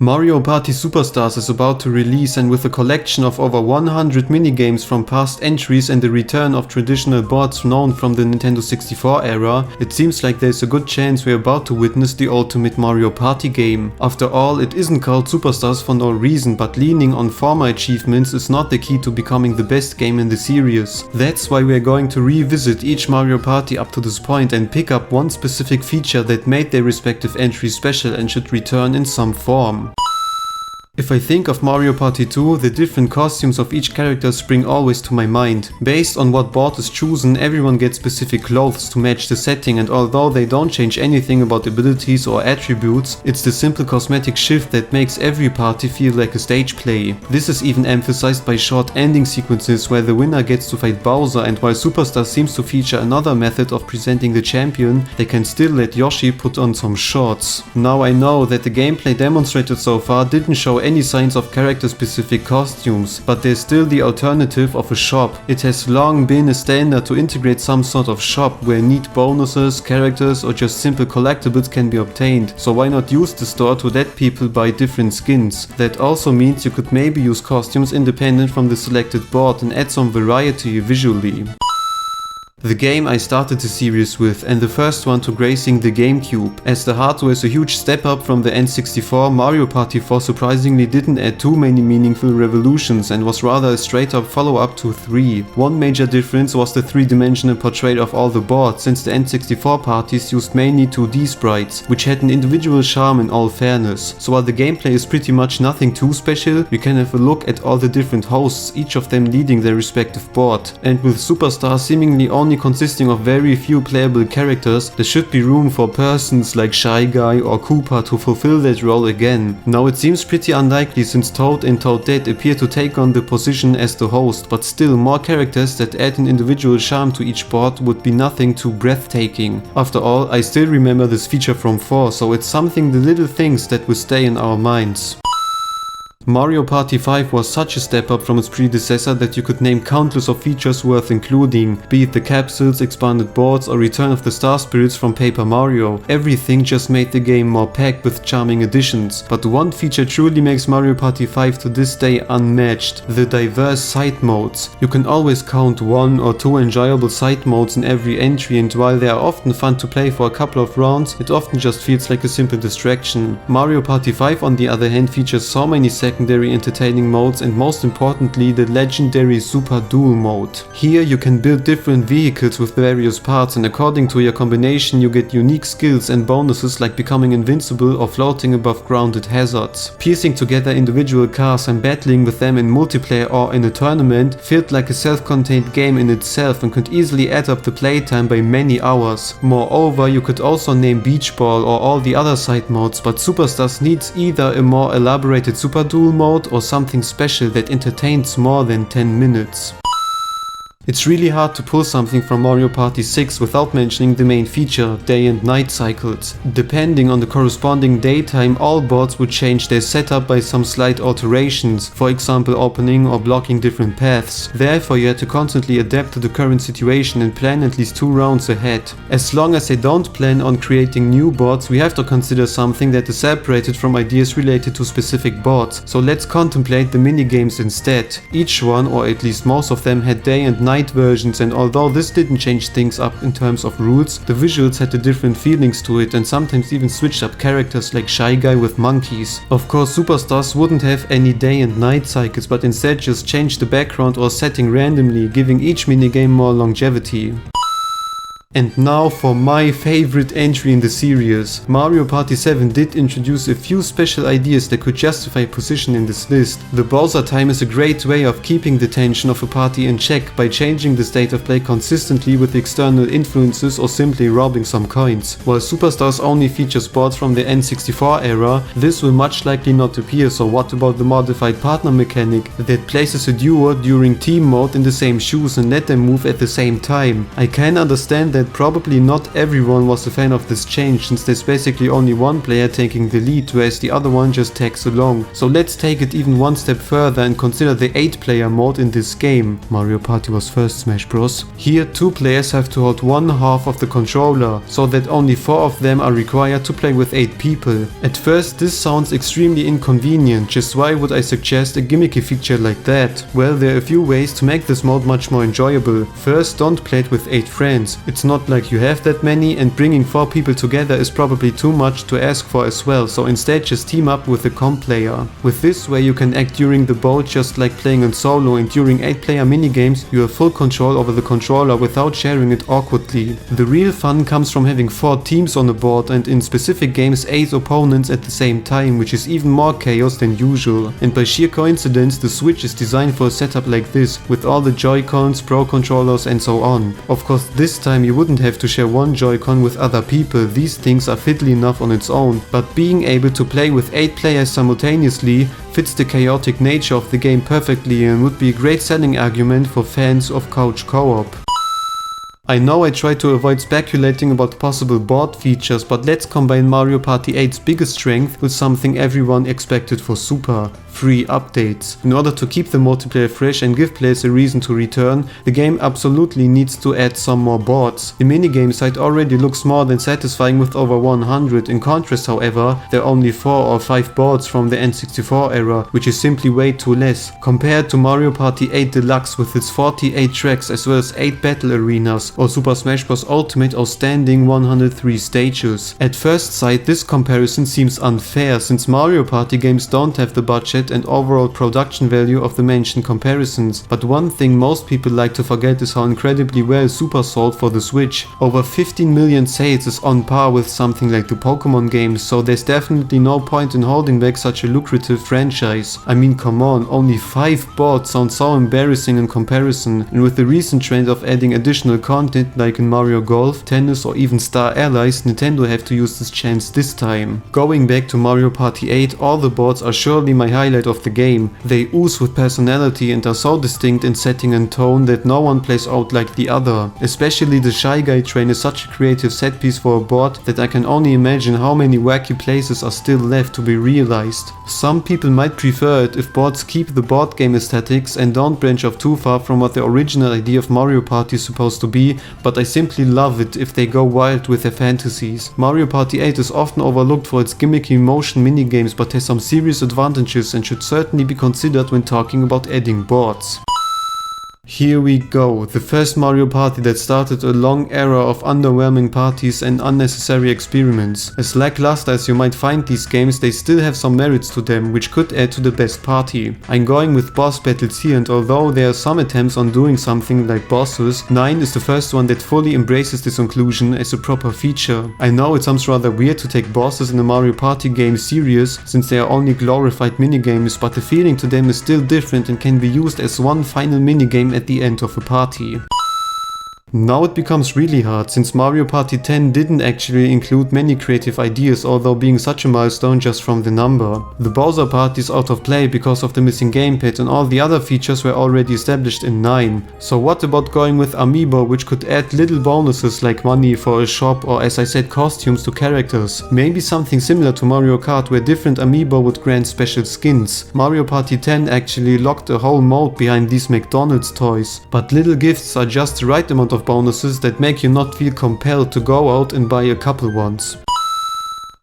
Mario Party Superstars is about to release, and with a collection of over 100 minigames from past entries and the return of traditional boards known from the Nintendo 64 era, it seems like there's a good chance we're about to witness the ultimate Mario Party game. After all, it isn't called Superstars for no reason, but leaning on former achievements is not the key to becoming the best game in the series. That's why we're going to revisit each Mario Party up to this point and pick up one specific feature that made their respective entries special and should return in some form. If I think of Mario Party 2, the different costumes of each character spring always to my mind. Based on what board is chosen, everyone gets specific clothes to match the setting, and although they don't change anything about abilities or attributes, it's the simple cosmetic shift that makes every party feel like a stage play. This is even emphasized by short ending sequences where the winner gets to fight Bowser, and while Superstar seems to feature another method of presenting the champion, they can still let Yoshi put on some shorts. Now I know that the gameplay demonstrated so far didn't show any signs of character-specific costumes, but there's still the alternative of a shop. It has long been a standard to integrate some sort of shop where neat bonuses, characters or just simple collectibles can be obtained, so why not use the store to let people buy different skins? That also means you could maybe use costumes independent from the selected board and add some variety visually. The game I started the series with, and the first one to gracing the GameCube. As the hardware is a huge step up from the N64, Mario Party 4 surprisingly didn't add too many meaningful revolutions and was rather a straight up follow up to 3. One major difference was the three-dimensional portrait of all the boards, since the N64 parties used mainly 2D sprites, which had an individual charm in all fairness. So while the gameplay is pretty much nothing too special, you can have a look at all the different hosts, each of them leading their respective board. And with Superstar seemingly only consisting of very few playable characters, there should be room for persons like Shy Guy or Koopa to fulfill that role again. Now it seems pretty unlikely since Toad and Toadette appear to take on the position as the host, but still more characters that add an individual charm to each board would be nothing too breathtaking. After all, I still remember this feature from 4, so it's something, the little things that will stay in our minds. Mario Party 5 was such a step up from its predecessor that you could name countless of features worth including, be it the capsules, expanded boards or return of the star spirits from Paper Mario. Everything just made the game more packed with charming additions. But one feature truly makes Mario Party 5 to this day unmatched: the diverse side modes. You can always count 1 or 2 enjoyable side modes in every entry, and while they are often fun to play for a couple of rounds, it often just feels like a simple distraction. Mario Party 5 on the other hand features so many secondary entertaining modes, and most importantly the legendary Super Duel mode. Here you can build different vehicles with various parts, and according to your combination you get unique skills and bonuses like becoming invincible or floating above grounded hazards. Piecing together individual cars and battling with them in multiplayer or in a tournament felt like a self-contained game in itself and could easily add up the playtime by many hours. Moreover, you could also name Beach Ball or all the other side modes, but Superstars needs either a more elaborated Super Duel mode or something special that entertains more than 10 minutes. It's really hard to pull something from Mario Party 6 without mentioning the main feature, day and night cycles. Depending on the corresponding daytime, all boards would change their setup by some slight alterations, for example opening or blocking different paths. Therefore you had to constantly adapt to the current situation and plan at least 2 rounds ahead. As long as they don't plan on creating new boards, we have to consider something that is separated from ideas related to specific boards. So let's contemplate the minigames instead. Each one, or at least most of them, had day and night versions, and although this didn't change things up in terms of rules, the visuals had a different feelings to it and sometimes even switched up characters like Shy Guy with monkeys. Of course Superstars wouldn't have any day and night cycles, but instead just changed the background or setting randomly, giving each minigame more longevity. And now for my favorite entry in the series. Mario Party 7 did introduce a few special ideas that could justify position in this list. The Bowser time is a great way of keeping the tension of a party in check by changing the state of play consistently with external influences or simply robbing some coins. While Superstars only features boards from the N64 era, this will much likely not appear, so what about the modified partner mechanic that places a duo during team mode in the same shoes and let them move at the same time? I can understand that that probably not everyone was a fan of this change, since there's basically only one player taking the lead, whereas the other one just tags along. So let's take it even one step further and consider the 8-player mode in this game. Mario Party was first Smash Bros. Here 2 players have to hold one half of the controller, so that only 4 of them are required to play with 8 people. At first this sounds extremely inconvenient, just why would I suggest a gimmicky feature like that? Well, there are a few ways to make this mode much more enjoyable. First, don't play it with 8 friends. It's not like you have that many, and bringing 4 people together is probably too much to ask for as well, so instead just team up with a comp player. With this way you can act during the boat just like playing on solo, and during 8-player minigames you have full control over the controller without sharing it awkwardly. The real fun comes from having 4 teams on the board, and in specific games 8 opponents at the same time, which is even more chaos than usual. And by sheer coincidence the Switch is designed for a setup like this, with all the Joy-Cons, Pro Controllers and so on. Of course this time you wouldn't have to share one Joy-Con with other people, these things are fiddly enough on its own, but being able to play with 8 players simultaneously fits the chaotic nature of the game perfectly and would be a great selling argument for fans of couch co-op. I know I try to avoid speculating about possible board features, but let's combine Mario Party 8's biggest strength with something everyone expected for Super: free updates. In order to keep the multiplayer fresh and give players a reason to return, the game absolutely needs to add some more boards. The minigame side already looks more than satisfying with over 100. In contrast, however, there are only 4 or 5 boards from the N64 era, which is simply way too less. Compared to Mario Party 8 Deluxe with its 48 tracks as well as 8 battle arenas, or Super Smash Bros. Ultimate outstanding 103 stages. At first sight this comparison seems unfair, since Mario Party games don't have the budget and overall production value of the mentioned comparisons, but one thing most people like to forget is how incredibly well Super sold for the Switch. Over 15 million sales is on par with something like the Pokemon games, so there's definitely no point in holding back such a lucrative franchise. I mean, come on, only 5 boards sounds so embarrassing in comparison, and with the recent trend of adding additional content like in Mario Golf, Tennis or even Star Allies, Nintendo have to use this chance this time. Going back to Mario Party 8, all the boards are surely my highlight of the game. They ooze with personality and are so distinct in setting and tone that no one plays out like the other. Especially the Shy Guy train is such a creative set piece for a board that I can only imagine how many wacky places are still left to be realized. Some people might prefer it if boards keep the board game aesthetics and don't branch off too far from what the original idea of Mario Party is supposed to be, but I simply love it if they go wild with their fantasies. Mario Party 8 is often overlooked for its gimmicky motion minigames, but has some serious advantages and should certainly be considered when talking about adding boards. Here we go, the first Mario Party that started a long era of underwhelming parties and unnecessary experiments. As lackluster as you might find these games, they still have some merits to them, which could add to the best party. I'm going with boss battles here, and although there are some attempts on doing something like bosses, 9 is the first one that fully embraces this inclusion as a proper feature. I know it sounds rather weird to take bosses in a Mario Party game serious, since they are only glorified minigames, but the feeling to them is still different and can be used as one final minigame at the end of a party. Now it becomes really hard, since Mario Party 10 didn't actually include many creative ideas, although being such a milestone just from the number. The Bowser Party is out of play because of the missing gamepad, and all the other features were already established in 9. So what about going with Amiibo, which could add little bonuses like money for a shop, or as I said, costumes to characters? Maybe something similar to Mario Kart, where different Amiibo would grant special skins. Mario Party 10 actually locked a whole mode behind these McDonald's toys, but little gifts are just the right amount of bonuses that make you not feel compelled to go out and buy a couple ones.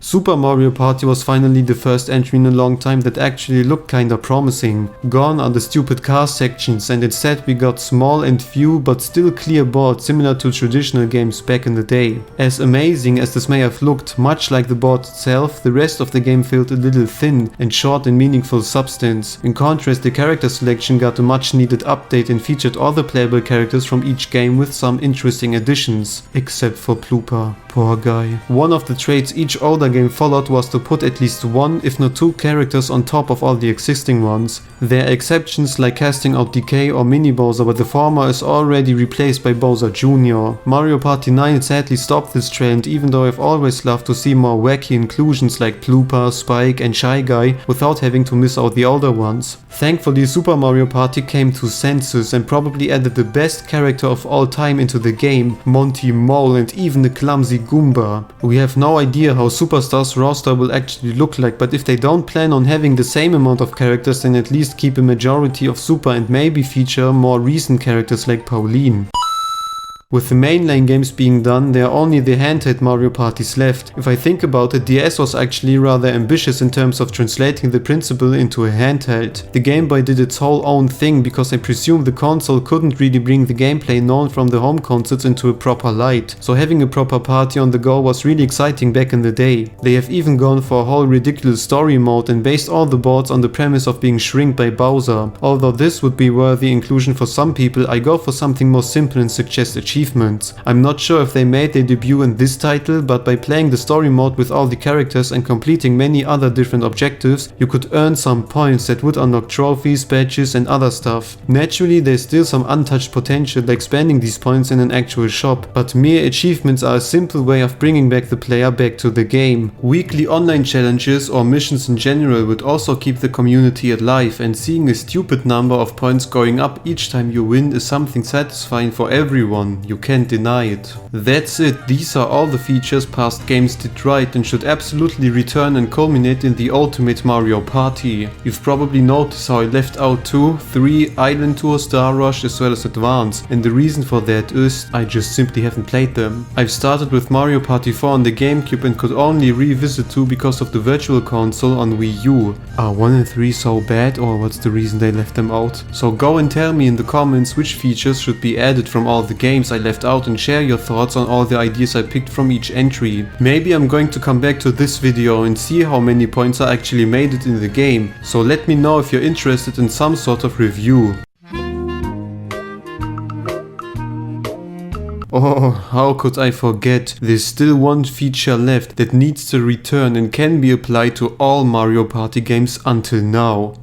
Super Mario Party was finally the first entry in a long time that actually looked kinda promising. Gone are the stupid car sections, and instead we got small and few but still clear boards similar to traditional games back in the day. As amazing as this may have looked, much like the board itself, the rest of the game felt a little thin and short in meaningful substance. In contrast, the character selection got a much needed update and featured all the playable characters from each game with some interesting additions. Except for Plooper. Poor guy. One of the traits each older other game followed was to put at least one, if not two characters on top of all the existing ones. There are exceptions like casting out DK or Mini Bowser, but the former is already replaced by Bowser Jr. Mario Party 9 sadly stopped this trend, even though I've always loved to see more wacky inclusions like Plooper, Spike and Shy Guy without having to miss out the older ones. Thankfully, Super Mario Party came to senses and probably added the best character of all time into the game, Monty Mole, and even the clumsy Goomba. We have no idea how Superstars roster will actually look like, but if they don't plan on having the same amount of characters, then at least keep a majority of Super and maybe feature more recent characters like Pauline. With the mainline games being done, there are only the handheld Mario Parties left. If I think about it, DS was actually rather ambitious in terms of translating the principle into a handheld. The Game Boy did its whole own thing because I presume the console couldn't really bring the gameplay known from the home consoles into a proper light. So having a proper party on the go was really exciting back in the day. They have even gone for a whole ridiculous story mode and based all the boards on the premise of being shrinked by Bowser. Although this would be worthy inclusion for some people, I go for something more simple and suggest achievements. I'm not sure if they made their debut in this title, but by playing the story mode with all the characters and completing many other different objectives, you could earn some points that would unlock trophies, badges and other stuff. Naturally, there's still some untouched potential like spending these points in an actual shop, but mere achievements are a simple way of bringing back the player back to the game. Weekly online challenges or missions in general would also keep the community alive, and seeing a stupid number of points going up each time you win is something satisfying for everyone. You can't deny it. That's it, these are all the features past games did right and should absolutely return and culminate in the ultimate Mario Party. You've probably noticed how I left out 2, 3, Island Tour, Star Rush as well as Advance, and the reason for that is I just simply haven't played them. I've started with Mario Party 4 on the GameCube and could only revisit 2 because of the Virtual Console on Wii U. Are 1 and 3 so bad, or what's the reason they left them out? So go and tell me in the comments which features should be added from all the games I left out and share your thoughts on all the ideas I picked from each entry. Maybe I'm going to come back to this video and see how many points I actually made it in the game, so let me know if you're interested in some sort of review. Oh, how could I forget? There's still one feature left that needs to return and can be applied to all Mario Party games until now.